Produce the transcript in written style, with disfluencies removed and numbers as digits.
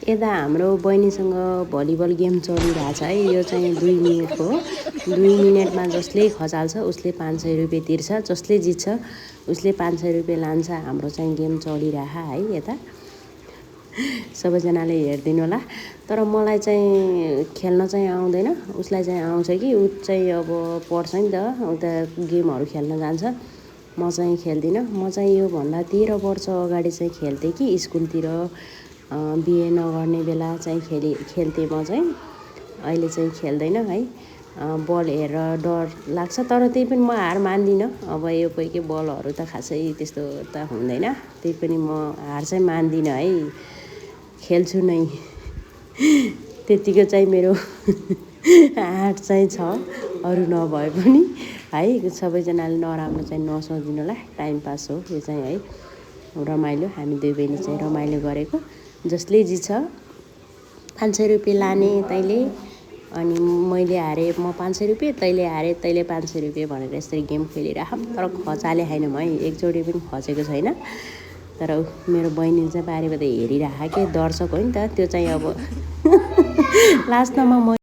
यता हाम्रो बहिनीसँग भलिबल गेम चलिरहेछ है। यो चाहिँ 2 मिनेटको हो। 2 मिनेटमा जसले खचाल्छ उसले 500 रुपियाँ तिर्छ, जसले जित्छ उसले 500 रुपियाँ लान्छ। हाम्रो चाहिँ गेम चलिरह है यता। सबैजनाले हेरिदिनु होला। तर मलाई चाहिँ खेल्न चाहिँ आउँदैन, उसलाई चाहिँ आउँछ कि ऊ चाहिँ अब पढ्छ नि त, उता गेमहरू खेल्न जान्छ। म चाहिँ खेल्दिनँ। म चाहिँ योभन्दा 13 वर्ष अगाडि चाहिँ खेल्थेँ कि स्कुलतिर बिहे नगर्ने बेला चाहिँ खेल्थेँ म चाहिँ। अहिले चाहिँ खेल्दैन है। बल हेरेर डर लाग्छ, तर त्यही पनि म हार मान्दिनँ। अब यो कोही के बलहरू त खासै त्यस्तो त हुँदैन, त्यही पनि म हार चाहिँ मान्दिनँ है, खेल्छु नै। त्यतिको चाहिँ मेरो आँट चाहिँ छ, अरू नभए पनि है। सबैजनाले नराम्रो चाहिँ नसोचिदिनु होला, टाइम पास हो यो चाहिँ है, रमाइलो। हामी 2 बहिनी चाहिँ रमाइलो गरेको। जसले जित्छ 500 रुपियाँ लाने तैँले, अनि मैले हारेँ म 500 रुपियाँ, तैँले हारे तैँले 500 रुपियाँ भनेर यसरी गेम खेलिराखौँ। तर खचाले छैनौँ है, एकचोटि पनि खसेको छैन। तर मेरो बहिनीले चाहिँ बारीबाट हेरिराख के, दर्शक हो नि त त्यो चाहिँ। अब लास्टमा